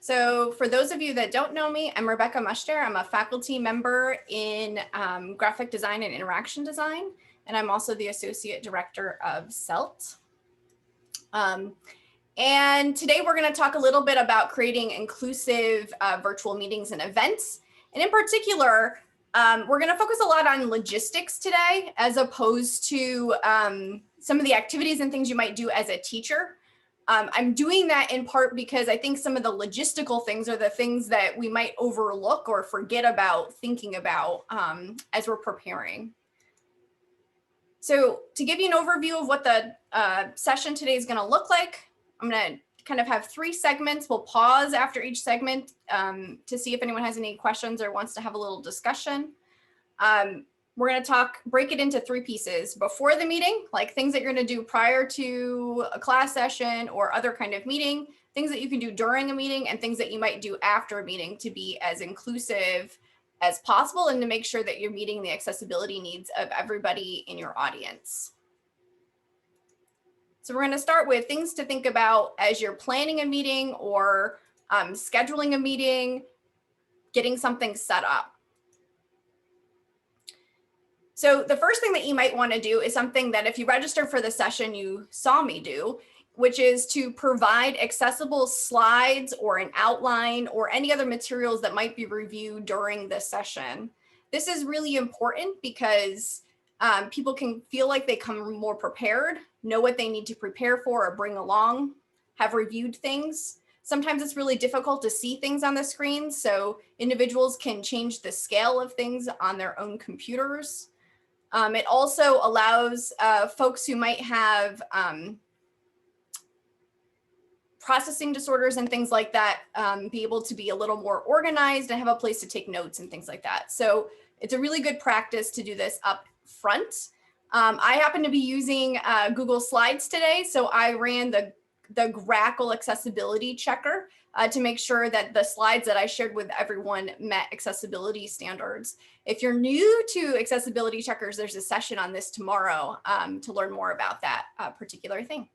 So for those of you that don't know me, I'm Rebecca Mushter. I'm a faculty member in graphic design and interaction design, and I'm also the Associate Director of CELT. And today we're going to talk a little bit about creating inclusive virtual meetings and events. And in particular, we're going to focus a lot on logistics today, as opposed to some of the activities and things you might do as a teacher. I'm doing that in part because I think some of the logistical things are the things that we might overlook or forget about thinking about as we're preparing. So to give you an overview of what the session today is going to look like, I'm going to kind of have 3 segments. We'll pause after each segment to see if anyone has any questions or wants to have a little discussion. We're going to break it into 3 pieces: before the meeting, like things that you're going to do prior to a class session or other kind of meeting, things that you can do during a meeting, and things that you might do after a meeting to be as inclusive as possible and to make sure that you're meeting the accessibility needs of everybody in your audience. So we're going to start with things to think about as you're planning a meeting or scheduling a meeting, getting something set up. So the first thing that you might want to do is something that if you registered for the session, you saw me do, which is to provide accessible slides or an outline or any other materials that might be reviewed during the session. This is really important because people can feel like they come more prepared, know what they need to prepare for or bring along, have reviewed things. Sometimes it's really difficult to see things on the screen, so individuals can change the scale of things on their own computers. It also allows folks who might have processing disorders and things like that be able to be a little more organized and have a place to take notes and things like that. So it's a really good practice to do this up front. I happen to be using Google Slides today, so I ran the Grackle accessibility checker to make sure that the slides that I shared with everyone met accessibility standards. If you're new to accessibility checkers, there's a session on this tomorrow to learn more about that particular thing.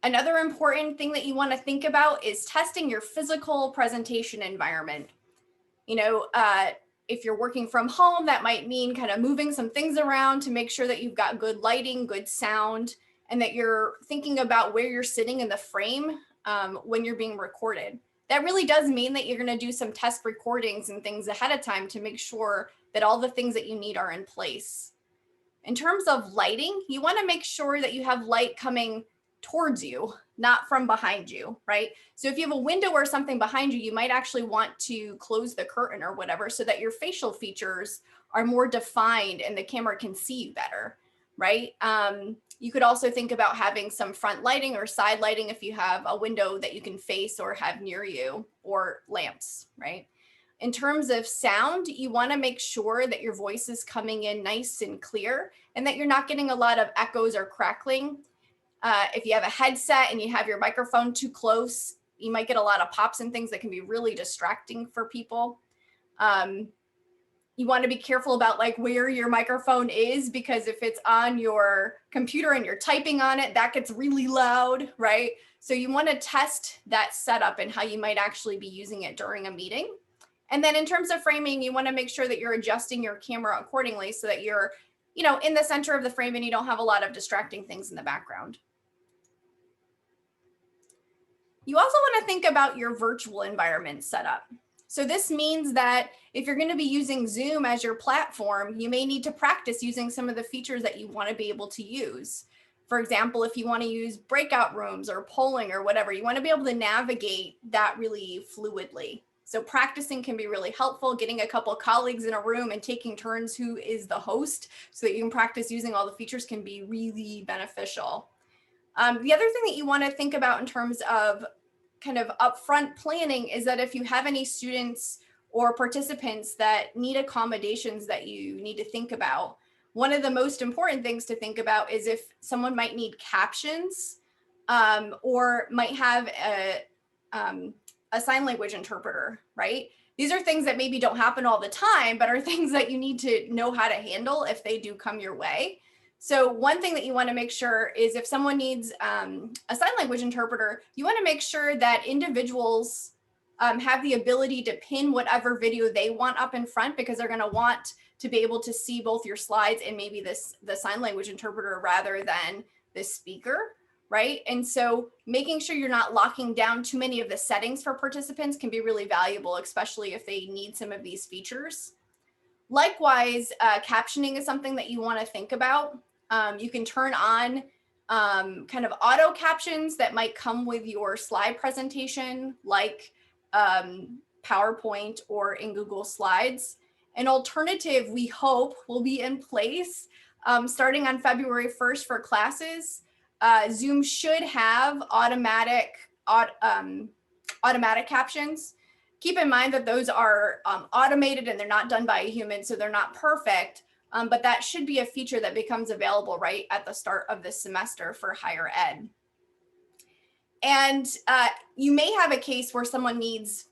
Another important thing that you want to think about is testing your physical presentation environment. You know, if you're working from home, that might mean kind of moving some things around to make sure that you've got good lighting, good sound, and that you're thinking about where you're sitting in the frame when you're being recorded. That really does mean that you're going to do some test recordings and things ahead of time to make sure that all the things that you need are in place. In terms of lighting, you want to make sure that you have light coming towards you, not from behind you, right? So if you have a window or something behind you, you might actually want to close the curtain or whatever so that your facial features are more defined and the camera can see you better, right? You could also think about having some front lighting or side lighting if you have a window that you can face or have near you, or lamps, right? In terms of sound, you want to make sure that your voice is coming in nice and clear and that you're not getting a lot of echoes or crackling. If you have a headset and you have your microphone too close, you might get a lot of pops and things that can be really distracting for people. You want to be careful about like where your microphone is, because if it's on your computer and you're typing on it, that gets really loud, right? So you want to test that setup and how you might actually be using it during a meeting. And then in terms of framing, you want to make sure that you're adjusting your camera accordingly so that you're, you know, in the center of the frame and you don't have a lot of distracting things in the background. You also want to think about your virtual environment setup. So this means that if you're going to be using Zoom as your platform, you may need to practice using some of the features that you want to be able to use. For example, if you want to use breakout rooms or polling or whatever, you want to be able to navigate that really fluidly. So practicing can be really helpful, getting a couple of colleagues in a room and taking turns who is the host so that you can practice using all the features can be really beneficial. The other thing that you want to think about in terms of kind of upfront planning is that if you have any students or participants that need accommodations that you need to think about, one of the most important things to think about is if someone might need captions or might have a sign language interpreter, right? These are things that maybe don't happen all the time, but are things that you need to know how to handle if they do come your way. So one thing that you want to make sure is if someone needs a sign language interpreter, you want to make sure that individuals have the ability to pin whatever video they want up in front, because they're going to want to be able to see both your slides and maybe the sign language interpreter rather than the speaker, right? And so making sure you're not locking down too many of the settings for participants can be really valuable, especially if they need some of these features. Likewise, captioning is something that you want to think about. You can turn on kind of auto captions that might come with your slide presentation, like PowerPoint or in Google Slides. An alternative, we hope, will be in place starting on February 1st for classes. Zoom should have automatic captions. Keep in mind that those are automated and they're not done by a human, so they're not perfect, but that should be a feature that becomes available right at the start of the semester for higher ed. And you may have a case where someone needs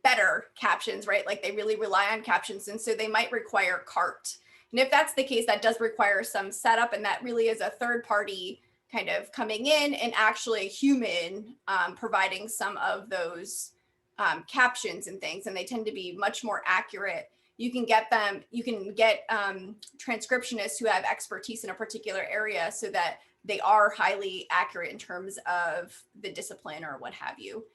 better captions, right? Like they really rely on captions, and so they might require CART. And if that's the case, that does require some setup, and that really is a third party kind of coming in and actually a human providing some of those captions and things, and they tend to be much more accurate. You can get transcriptionists who have expertise in a particular area so that they are highly accurate in terms of the discipline or what have you.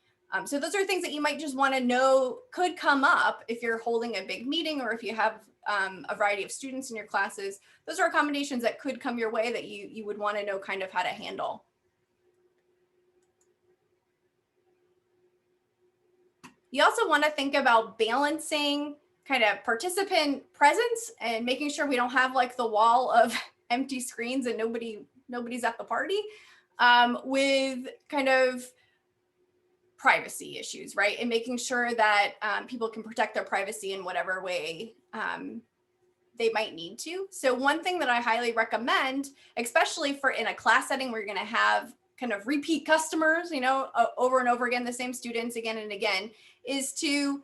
So those are things that you might just want to know could come up if you're holding a big meeting or if you have a variety of students in your classes. Those are accommodations that could come your way that you would want to know kind of how to handle. You also want to think about balancing kind of participant presence and making sure we don't have like the wall of empty screens and nobody's at the party with kind of privacy issues, right? And making sure that people can protect their privacy in whatever way they might need to. So one thing that I highly recommend, especially for in a class setting where you're going to have kind of repeat customers, over and over again, the same students again and again, is to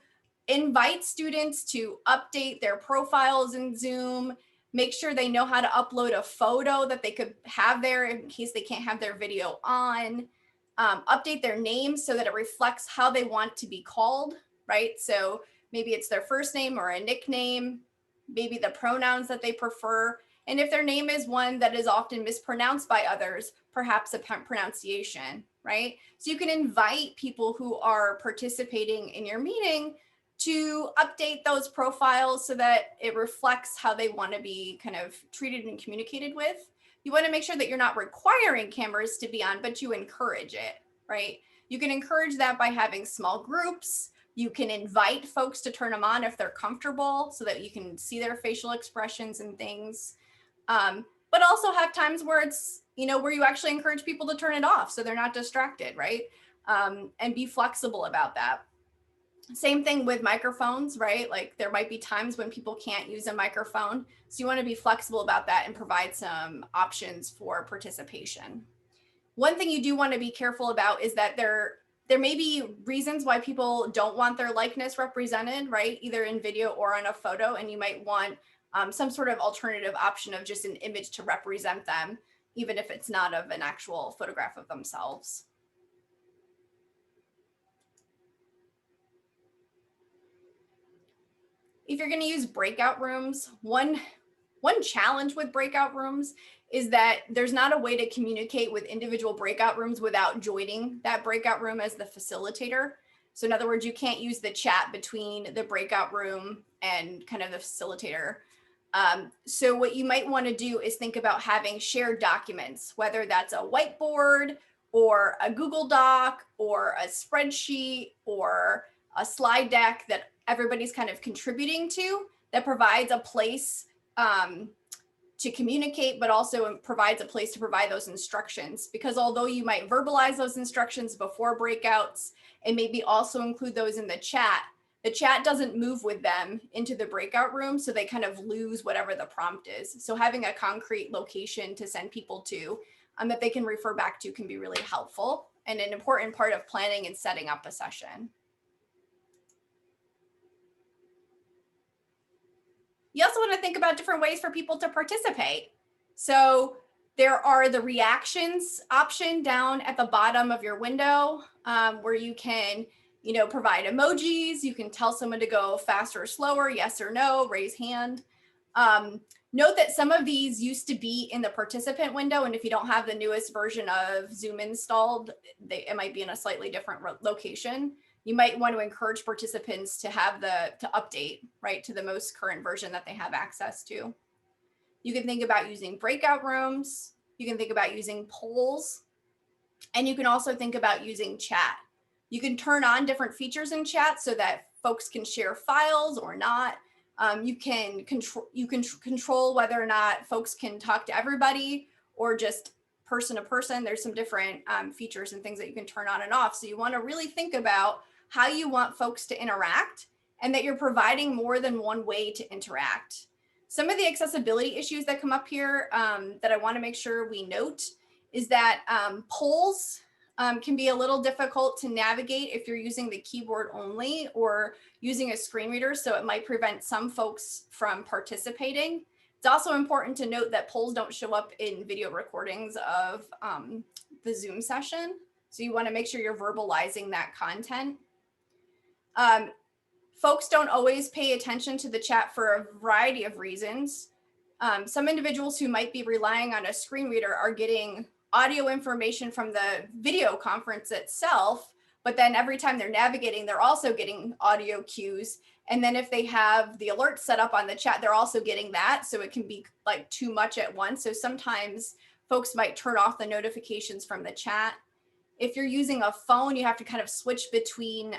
invite students to update their profiles in Zoom, make sure they know how to upload a photo that they could have there in case they can't have their video on, update their names so that it reflects how they want to be called, right? So maybe it's their first name or a nickname, maybe the pronouns that they prefer. And if their name is one that is often mispronounced by others, perhaps a pronunciation, right? So you can invite people who are participating in your meeting to update those profiles so that it reflects how they want to be kind of treated and communicated with. You want to make sure that you're not requiring cameras to be on, but you encourage it, right? You can encourage that by having small groups. You can invite folks to turn them on if they're comfortable so that you can see their facial expressions and things. But also have times where it's, where you actually encourage people to turn it off so they're not distracted, right? And be flexible about that. Same thing with microphones, right? Like there might be times when people can't use a microphone. So you want to be flexible about that and provide some options for participation. One thing you do want to be careful about is that there may be reasons why people don't want their likeness represented, right? Either in video or on a photo, and you might want some sort of alternative option of just an image to represent them, even if it's not of an actual photograph of themselves. If you're going to use breakout rooms, one challenge with breakout rooms is that there's not a way to communicate with individual breakout rooms without joining that breakout room as the facilitator. So in other words, you can't use the chat between the breakout room and kind of the facilitator. So what you might want to do is think about having shared documents, whether that's a whiteboard or a Google Doc or a spreadsheet or a slide deck that everybody's kind of contributing to, that provides a place to communicate, but also provides a place to provide those instructions. Because although you might verbalize those instructions before breakouts and maybe also include those in the chat doesn't move with them into the breakout room, so they kind of lose whatever the prompt is. So having a concrete location to send people to that they can refer back to can be really helpful and an important part of planning and setting up a session. You also want to think about different ways for people to participate. So there are the reactions option down at the bottom of your window, where you can, provide emojis. You can tell someone to go faster or slower, yes or no, raise hand. Note that some of these used to be in the participant window, and if you don't have the newest version of Zoom installed, it might be in a slightly different location. You might want to encourage participants to have to update, right, to the most current version that they have access to. You can think about using breakout rooms. You can think about using polls, and you can also think about using chat. You can turn on different features in chat so that folks can share files or not. You can control whether or not folks can talk to everybody or just person to person. There's some different features and things that you can turn on and off. So you want to really think about how you want folks to interact and that you're providing more than one way to interact. Some of the accessibility issues that come up here that I want to make sure we note is that polls can be a little difficult to navigate if you're using the keyboard only or using a screen reader, so it might prevent some folks from participating. It's also important to note that polls don't show up in video recordings of the Zoom session, so you want to make sure you're verbalizing that content. Folks don't always pay attention to the chat for a variety of reasons. Some individuals who might be relying on a screen reader are getting audio information from the video conference itself, but then every time they're navigating, they're also getting audio cues. And then if they have the alert set up on the chat, they're also getting that. So it can be like too much at once. So sometimes folks might turn off the notifications from the chat. If you're using a phone, you have to kind of switch between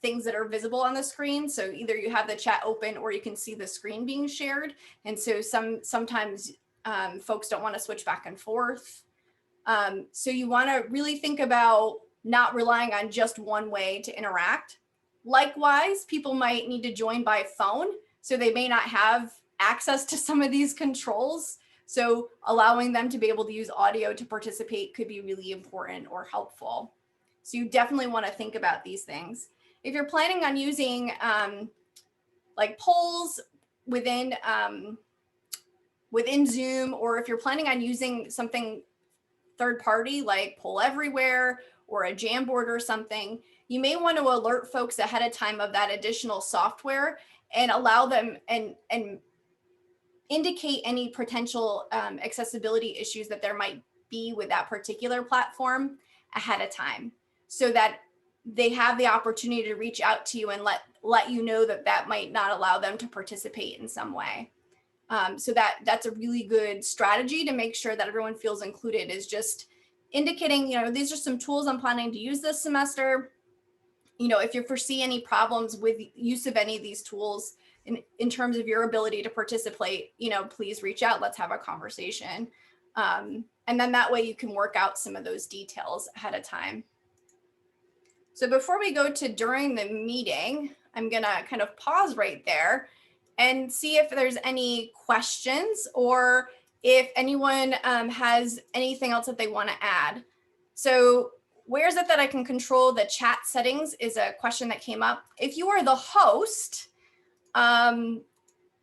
things that are visible on the screen. So either you have the chat open or you can see the screen being shared. And so sometimes folks don't want to switch back and forth. So you want to really think about not relying on just one way to interact. Likewise, people might need to join by phone, so they may not have access to some of these controls. So allowing them to be able to use audio to participate could be really important or helpful. So you definitely want to think about these things. If you're planning on using like polls within Zoom, or if you're planning on using something third party like Poll Everywhere or a Jamboard or something, you may want to alert folks ahead of time of that additional software and allow them and indicate any potential accessibility issues that there might be with that particular platform ahead of time, so that they have the opportunity to reach out to you and let you know that that might not allow them to participate in some way. So that's a really good strategy to make sure that everyone feels included, is just indicating, these are some tools I'm planning to use this semester. If you foresee any problems with use of any of these tools in terms of your ability to participate, please reach out, let's have a conversation. And then that way you can work out some of those details ahead of time. So before we go to during the meeting, I'm gonna kind of pause right there and see if there's any questions or if anyone has anything else that they want to add. So where is it that I can control the chat settings is a question that came up. If you are the host, in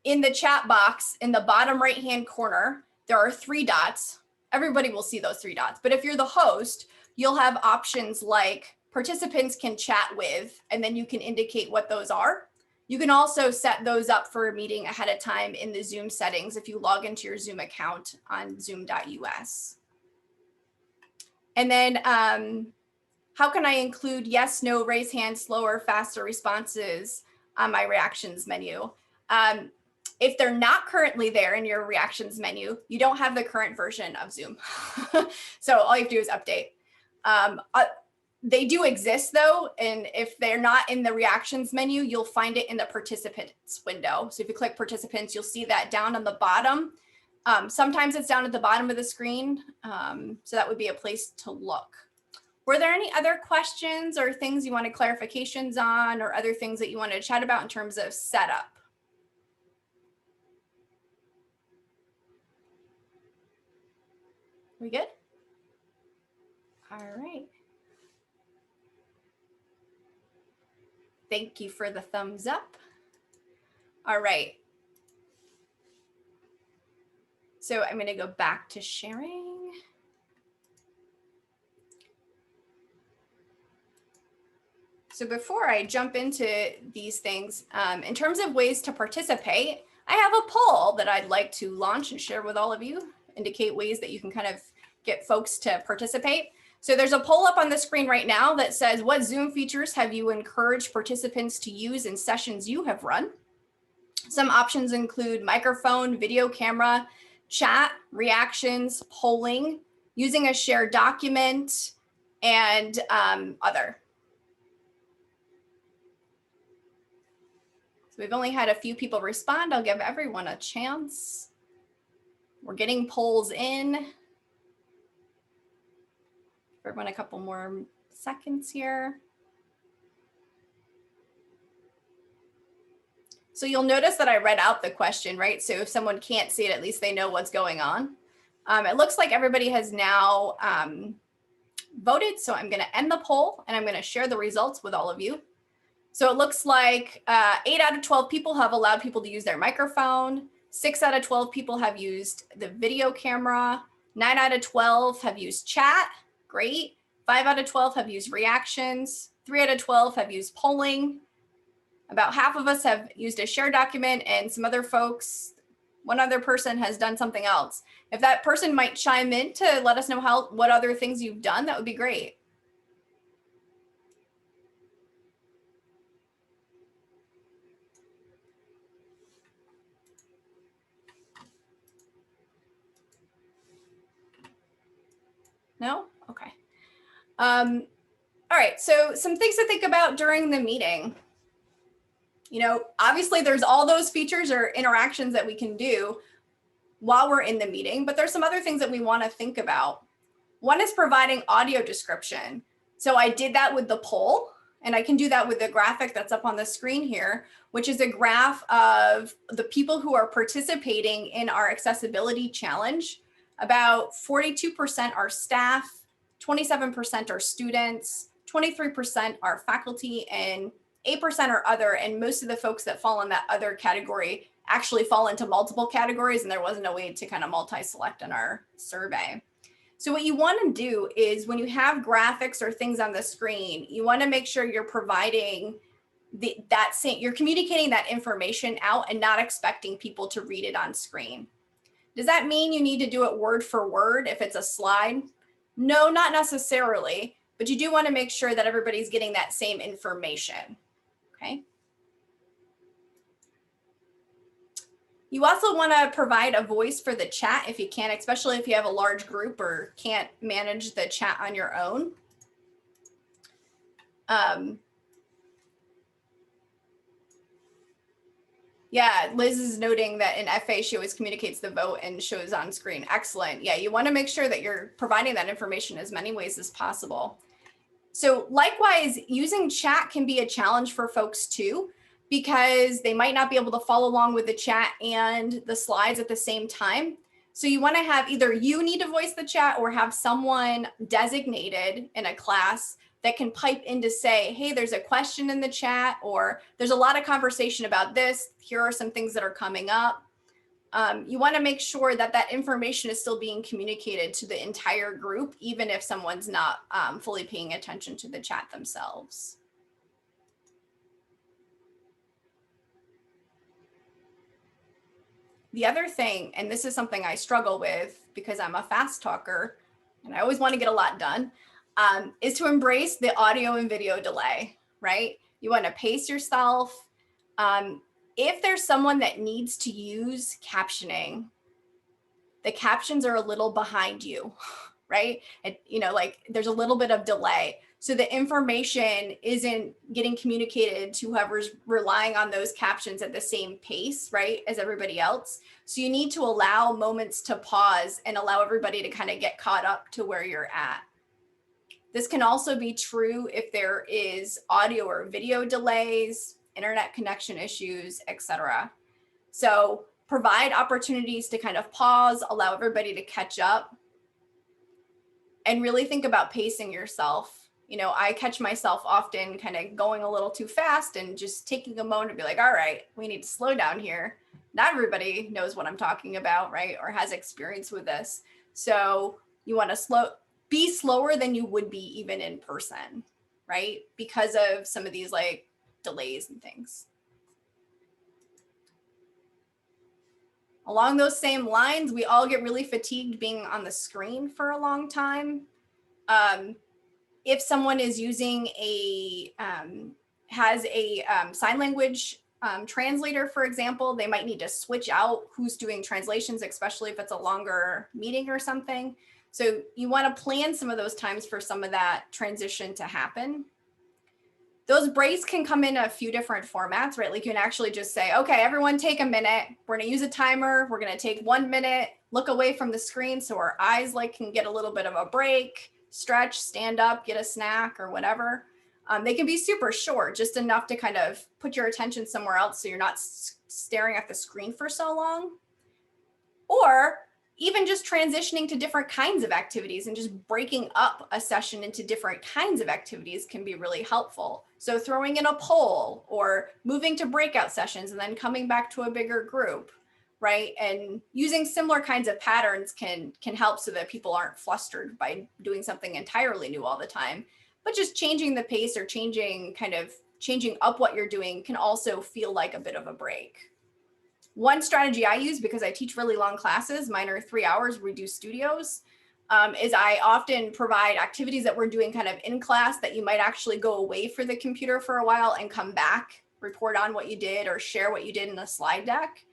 the chat box in the bottom right-hand corner, there are 3 dots. Everybody will see those 3 dots. But if you're the host, you'll have options like participants can chat with, and then you can indicate what those are. You can also set those up for a meeting ahead of time in the Zoom settings if you log into your Zoom account on zoom.us. And then how can I include yes, no, raise hand, slower, faster responses on my reactions menu? If they're not currently there in your reactions menu, you don't have the current version of Zoom. So all you have to do is update. They do exist though, and if they're not in the reactions menu, you'll find it in the participants window. So if you click participants, you'll see that down on the bottom. Sometimes it's down at the bottom of the screen, so that would be a place to look. Were there any other questions or things you wanted clarifications on, or other things that you wanted to chat about in terms of setup? We good? All right. Thank you for the thumbs up. All right. So I'm going to go back to sharing. So before I jump into these things, in terms of ways to participate, I have a poll that I'd like to launch and share with all of you, indicate ways that you can kind of get folks to participate. So there's a poll up on the screen right now that says, what Zoom features have you encouraged participants to use in sessions you have run? Some options include microphone, video camera, chat, reactions, polling, using a shared document, and other. So we've only had a few people respond. I'll give everyone a chance. We're getting polls in. Give everyone a couple more seconds here. So you'll notice that I read out the question, right? So if someone can't see it, at least they know what's going on. It looks like everybody has now voted. So I'm going to end the poll and I'm going to share the results with all of you. So it looks like 8 out of 12 people have allowed people to use their microphone. 6 out of 12 people have used the video camera. 9 out of 12 have used chat. Great. 5 out of 12 have used reactions. 3 out of 12 have used polling. About half of us have used a shared document, and some other folks, one other person has done something else. If that person might chime in to let us know what other things you've done, that would be great. No? Okay. All right, so some things to think about during the meeting. You know, obviously there's all those features or interactions that we can do while we're in the meeting, but there's some other things that we want to think about. One is providing audio description. So I did that with the poll, and I can do that with the graphic that's up on the screen here, which is a graph of the people who are participating in our accessibility challenge. About 42% are staff, 27% are students, 23% are faculty, and 8% are other. And most of the folks that fall in that other category actually fall into multiple categories, and there wasn't a way to kind of multi-select in our survey. So what you want to do is when you have graphics or things on the screen, you want to make sure you're providing you're communicating that information out and not expecting people to read it on screen. Does that mean you need to do it word for word if it's a slide? No, not necessarily, but you do want to make sure that everybody's getting that same information, okay? You also want to provide a voice for the chat if you can, especially if you have a large group or can't manage the chat on your own. Yeah, Liz is noting that in FA, she always communicates the vote and shows on screen. Excellent. Yeah, you want to make sure that you're providing that information as many ways as possible. So likewise, using chat can be a challenge for folks too, because they might not be able to follow along with the chat and the slides at the same time. So you want to have either you need to voice the chat or have someone designated in a class that can pipe in to say, hey, there's a question in the chat, or there's a lot of conversation about this. Here are some things that are coming up. You want to make sure that that information is still being communicated to the entire group, even if someone's not fully paying attention to the chat themselves. The other thing, and this is something I struggle with because I'm a fast talker and I always want to get a lot done, is to embrace the audio and video delay, right? You want to pace yourself. If there's someone that needs to use captioning, the captions are a little behind you, right? And, you know, like there's a little bit of delay. So the information isn't getting communicated to whoever's relying on those captions at the same pace, right, as everybody else. So you need to allow moments to pause and allow everybody to kind of get caught up to where you're at. This can also be true if there is audio or video delays, internet connection issues, etc. So provide opportunities to kind of pause, allow everybody to catch up, and really think about pacing yourself. You know, I catch myself often kind of going a little too fast and just taking a moment to be like, all right, we need to slow down here. not everybody knows what I'm talking about, right? Or has experience with this. So you want to be slower than you would be even in person, right? Because of some of these like delays and things. Along those same lines, we all get really fatigued being on the screen for a long time. If someone is using has a sign language translator, for example, they might need to switch out who's doing translations, especially if it's a longer meeting or something. So you want to plan some of those times for some of that transition to happen. Those breaks can come in a few different formats, right? Like you can actually just say, okay, everyone take a minute. We're going to use a timer. We're going to take 1 minute, look away from the screen so our eyes like can get a little bit of a break, stretch, stand up, get a snack or whatever. They can be super short, just enough to kind of put your attention somewhere else so you're not staring at the screen for so long. Or even just transitioning to different kinds of activities and just breaking up a session into different kinds of activities can be really helpful. So throwing in a poll or moving to breakout sessions and then coming back to a bigger group, right? And using similar kinds of patterns can help so that people aren't flustered by doing something entirely new all the time. But just changing the pace or changing up what you're doing can also feel like a bit of a break. One strategy I use, because I teach really long classes, mine are 3 hours, we do studios, is I often provide activities that we're doing kind of in class that you might actually go away for the computer for a while and come back, report on what you did or share what you did in a slide deck,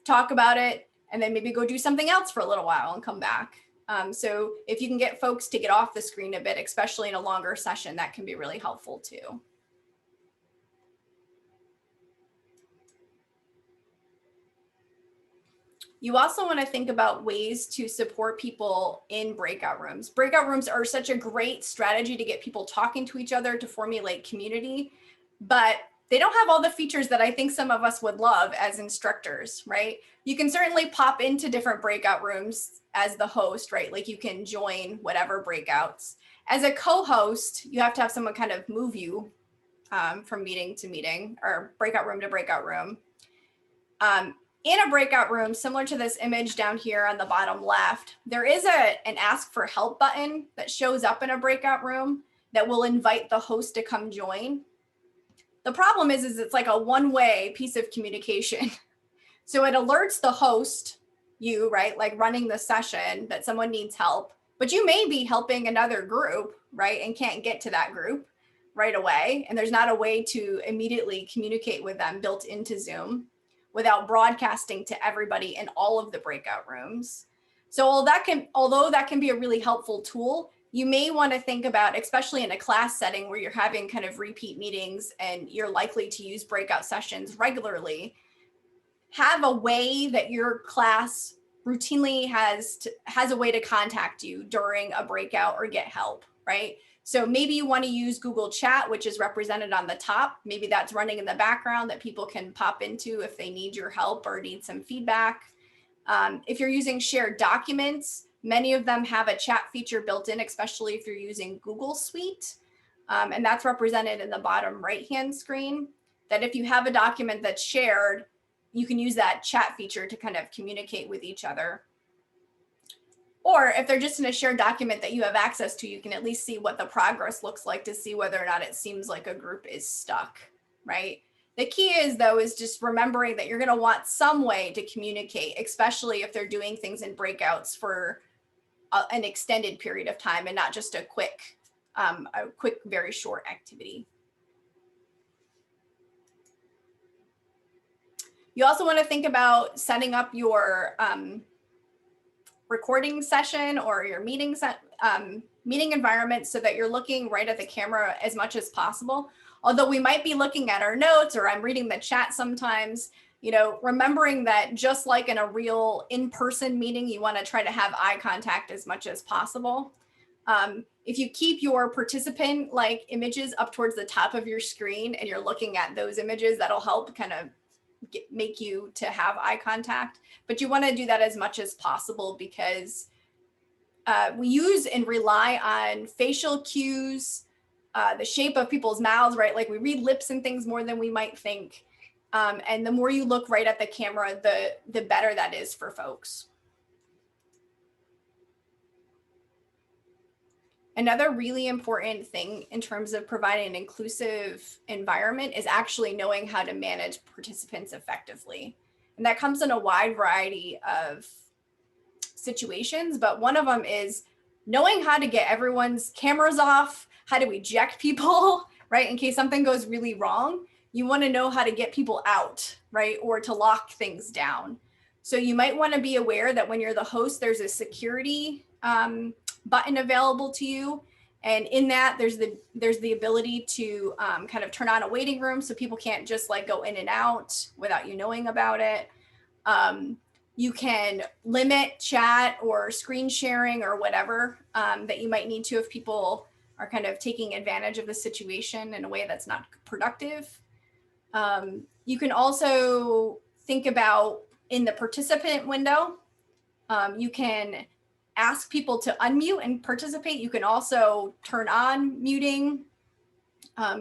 talk about it, and then maybe go do something else for a little while and come back. So if you can get folks to get off the screen a bit, especially in a longer session, that can be really helpful too. You also want to think about ways to support people in breakout rooms. Breakout rooms are such a great strategy to get people talking to each other, to formulate community, but they don't have all the features that I think some of us would love as instructors, right? You can certainly pop into different breakout rooms as the host, right? Like you can join whatever breakouts. As a co-host, you have to have someone kind of move you from meeting to meeting or breakout room to breakout room. In a breakout room, similar to this image down here on the bottom left, there is an ask for help button that shows up in a breakout room that will invite the host to come join. The problem is it's like a one-way piece of communication. So it alerts the host, you, right, like running the session, that someone needs help, but you may be helping another group, right, and can't get to that group right away. And there's not a way to immediately communicate with them built into Zoom without broadcasting to everybody in all of the breakout rooms. So although that can be a really helpful tool, you may want to think about, especially in a class setting where you're having kind of repeat meetings and you're likely to use breakout sessions regularly, have a way that your class routinely has a way to contact you during a breakout or get help, right? So maybe you want to use Google Chat, which is represented on the top. Maybe that's running in the background that people can pop into if they need your help or need some feedback. If you're using shared documents, many of them have a chat feature built in, especially if you're using Google Suite. And that's represented in the bottom right-hand screen, that if you have a document that's shared, you can use that chat feature to kind of communicate with each other. Or if they're just in a shared document that you have access to, you can at least see what the progress looks like to see whether or not it seems like a group is stuck, right? The key is, though, is just remembering that you're going to want some way to communicate, especially if they're doing things in breakouts for an extended period of time and not just a quick, very short activity. You also want to think about setting up your recording session or your meeting environment so that you're looking right at the camera as much as possible. Although we might be looking at our notes or I'm reading the chat sometimes, you know, remembering that just like in a real in-person meeting, you want to try to have eye contact as much as possible. If you keep your participant like images up towards the top of your screen and you're looking at those images, that'll help kind of make you to have eye contact. But you want to do that as much as possible because we use and rely on facial cues, the shape of people's mouths, right? Like we read lips and things more than we might think. And the more you look right at the camera, the better that is for folks. Another really important thing in terms of providing an inclusive environment is actually knowing how to manage participants effectively. And that comes in a wide variety of situations, but one of them is knowing how to get everyone's cameras off, how to eject people, right? In case something goes really wrong, you want to know how to get people out, right? Or to lock things down. So you might want to be aware that when you're the host, there's a security button available to you. And in that, there's the ability to kind of turn on a waiting room so people can't just like go in and out without you knowing about it. You can limit chat or screen sharing or whatever that you might need to if people are kind of taking advantage of the situation in a way that's not productive. You can also think about in the participant window, you can ask people to unmute and participate. You can also turn on muting.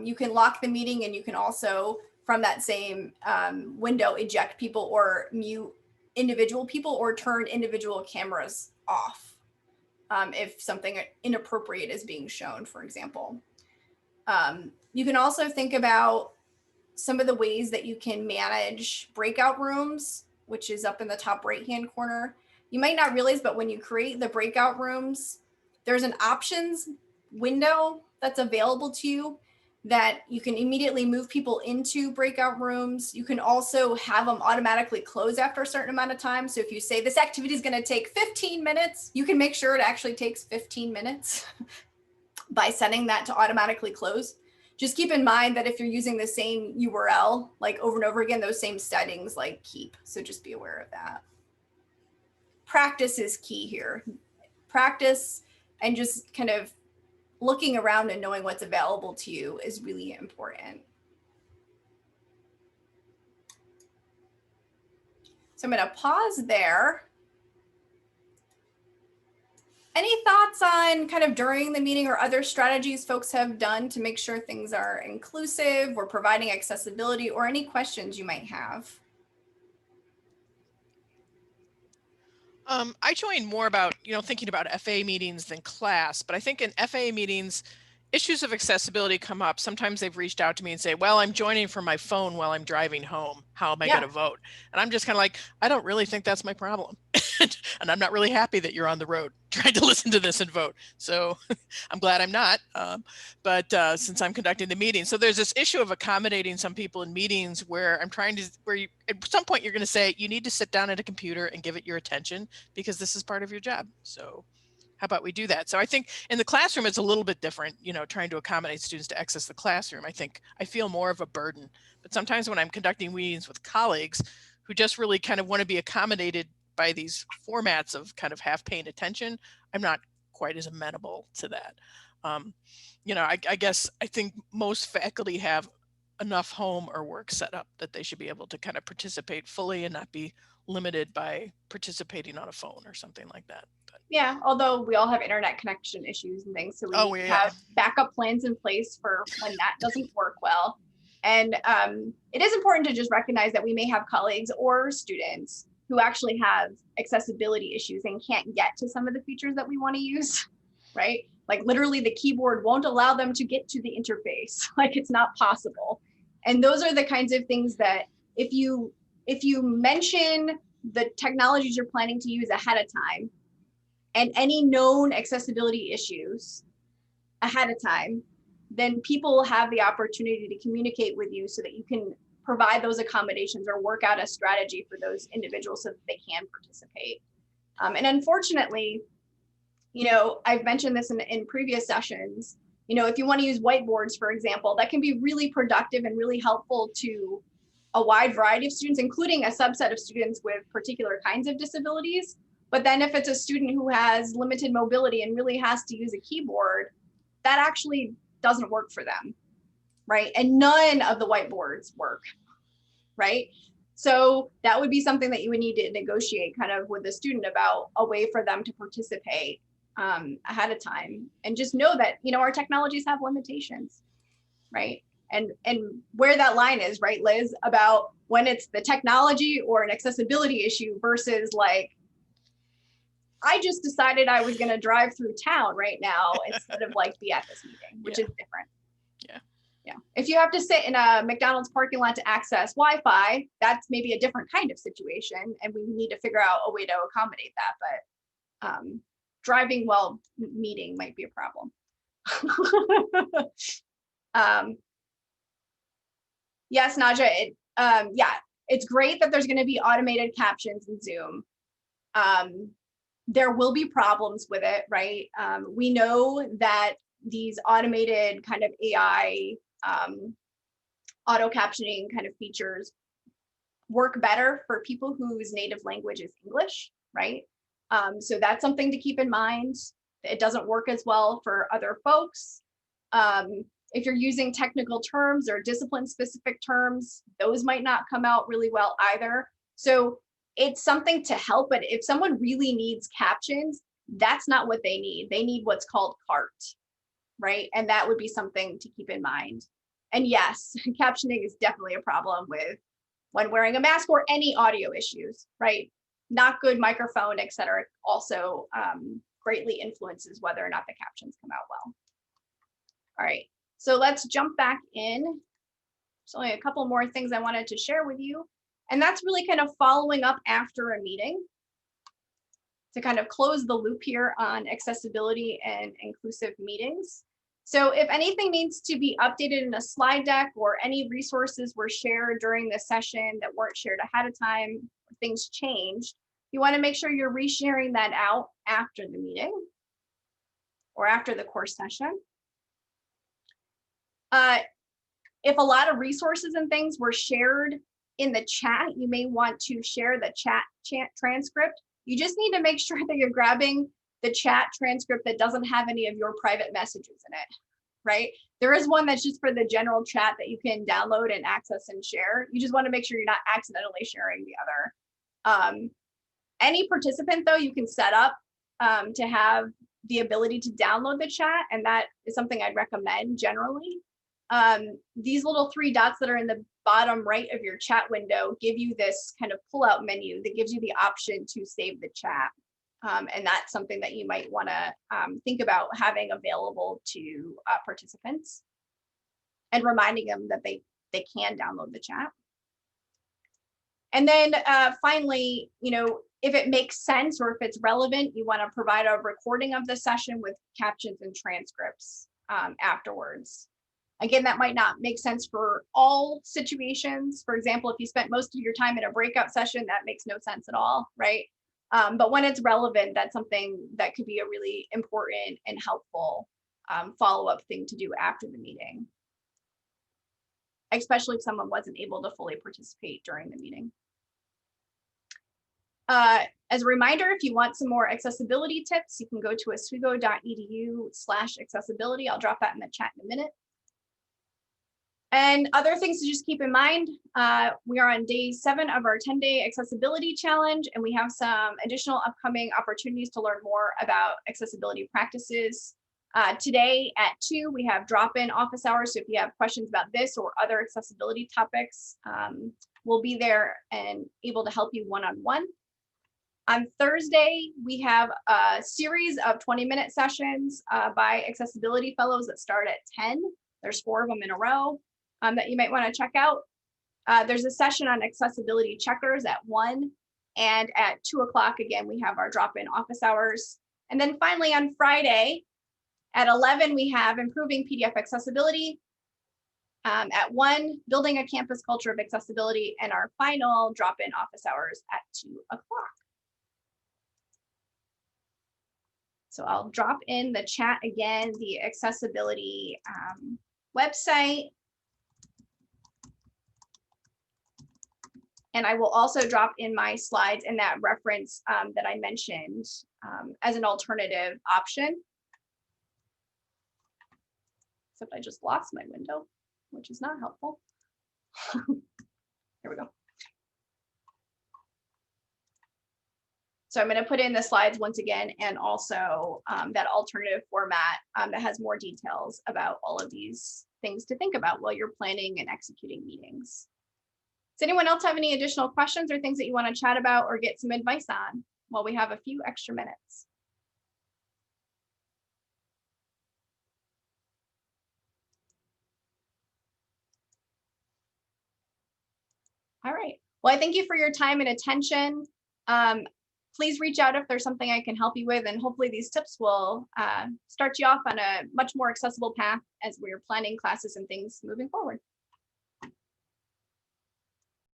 You can lock the meeting, and you can also, from that same window, eject people or mute individual people or turn individual cameras off if something inappropriate is being shown, for example. You can also think about some of the ways that you can manage breakout rooms, which is up in the top right-hand corner. You might not realize, but when you create the breakout rooms, there's an options window that's available to you that you can immediately move people into breakout rooms. You can also have them automatically close after a certain amount of time. So if you say this activity is going to take 15 minutes, you can make sure it actually takes 15 minutes by setting that to automatically close. Just keep in mind that if you're using the same URL, like over and over again, those same settings like keep. So just be aware of that. Practice is key here. Practice and just kind of looking around and knowing what's available to you is really important. So I'm going to pause there. Any thoughts on kind of during the meeting or other strategies folks have done to make sure things are inclusive or providing accessibility, or any questions you might have? I join more about, thinking about FA meetings than class, but I think in FA meetings, issues of accessibility come up. Sometimes they've reached out to me and say, well, I'm joining from my phone while I'm driving home. How am I going to vote? And I'm just kind of like, I don't really think that's my problem. And I'm not really happy that you're on the road trying to listen to this and vote. So I'm glad I'm not, but since I'm conducting the meeting. So there's this issue of accommodating some people in meetings where I'm trying to, at some point you're going to say, you need to sit down at a computer and give it your attention because this is part of your job. So how about we do that? So I think in the classroom, it's a little bit different, trying to accommodate students to access the classroom. I feel more of a burden, but sometimes when I'm conducting meetings with colleagues who just really kind of want to be accommodated by these formats of kind of half paying attention, I'm not quite as amenable to that. I guess I think most faculty have enough home or work set up that they should be able to kind of participate fully and not be limited by participating on a phone or something like that. But, yeah, although we all have internet connection issues and things, so we have backup plans in place for when that doesn't work well. And it is important to just recognize that we may have colleagues or students who actually have accessibility issues and can't get to some of the features that we want to use, right? Like literally the keyboard won't allow them to get to the interface. Like it's not possible. And those are the kinds of things that if you mention the technologies you're planning to use ahead of time and any known accessibility issues ahead of time, then people will have the opportunity to communicate with you so that you can provide those accommodations or work out a strategy for those individuals so that they can participate. And unfortunately, I've mentioned this in previous sessions, if you want to use whiteboards, for example, that can be really productive and really helpful to a wide variety of students, including a subset of students with particular kinds of disabilities. But then if it's a student who has limited mobility and really has to use a keyboard, that actually doesn't work for them, right? And none of the whiteboards work, right? So that would be something that you would need to negotiate kind of with the student about a way for them to participate ahead of time. And just know that, our technologies have limitations, right? and where that line is, right, Liz, about when it's the technology or an accessibility issue versus like, I just decided I was going to drive through town right now instead of like be at this meeting, which is different. Yeah. If you have to sit in a McDonald's parking lot to access Wi-Fi, that's maybe a different kind of situation, and we need to figure out a way to accommodate that. But driving while meeting might be a problem. Yes, Naja, yeah, it's great that there's going to be automated captions in Zoom. There will be problems with it, right? We know that these automated kind of AI auto captioning kind of features work better for people whose native language is English, right? So that's something to keep in mind. It doesn't work as well for other folks. If you're using technical terms or discipline specific terms, those might not come out really well either. So it's something to help, but if someone really needs captions, that's not what they need. They need what's called CART, right? And that would be something to keep in mind. And yes, captioning is definitely a problem with when wearing a mask or any audio issues, right? Not good microphone, et cetera, also greatly influences whether or not the captions come out well. All right, so let's jump back in. There's only a couple more things I wanted to share with you. And that's really kind of following up after a meeting to kind of close the loop here on accessibility and inclusive meetings. So if anything needs to be updated in a slide deck or any resources were shared during the session that weren't shared ahead of time, things changed, you want to make sure you're resharing that out after the meeting or after the course session. If a lot of resources and things were shared in the chat, you may want to share the chat transcript. You just need to make sure that you're grabbing the chat transcript that doesn't have any of your private messages in it, right? There is one that's just for the general chat that you can download and access and share. You just want to make sure you're not accidentally sharing the other. Any participant, though, you can set up to have the ability to download the chat, and that is something I'd recommend generally. These little three dots that are in the bottom right of your chat window give you this kind of pull-out menu that gives you the option to save the chat. And that's something that you might want to think about having available to participants and reminding them that they can download the chat. And then finally, you know, if it makes sense or if it's relevant, you want to provide a recording of the session with captions and transcripts afterwards. Again, that might not make sense for all situations. For example, if you spent most of your time in a breakout session, that makes no sense at all, right? But when it's relevant, that's something that could be a really important and helpful follow-up thing to do after the meeting, especially if someone wasn't able to fully participate during the meeting. As a reminder, if you want some more accessibility tips, you can go to oswego.edu/accessibility. I'll drop that in the chat in a minute. And other things to just keep in mind, we are on day 7 of our 10-day accessibility challenge, and we have some additional upcoming opportunities to learn more about accessibility practices. Today at 2, we have drop-in office hours. So if you have questions about this or other accessibility topics, we'll be there and able to help you one-on-one. On Thursday, we have a series of 20-minute sessions by accessibility fellows that start at 10. There's 4 of them in a row that you might want to check out. There's a session on accessibility checkers at 1, and at 2 o'clock, again, we have our drop-in office hours. And then finally on Friday at 11, we have improving PDF accessibility. At 1, building a campus culture of accessibility, and our final drop-in office hours at 2 o'clock. So I'll drop in the chat again, the accessibility website. And I will also drop in my slides in that reference that I mentioned as an alternative option. Except I just lost my window, which is not helpful. Here we go. So I'm going to put in the slides once again, and also that alternative format that has more details about all of these things to think about while you're planning and executing meetings. Does anyone else have any additional questions or things that you want to chat about or get some advice on while we have a few extra minutes? All right. Well, I thank you for your time and attention. Please reach out if there's something I can help you with, and hopefully these tips will start you off on a much more accessible path as we're planning classes and things moving forward.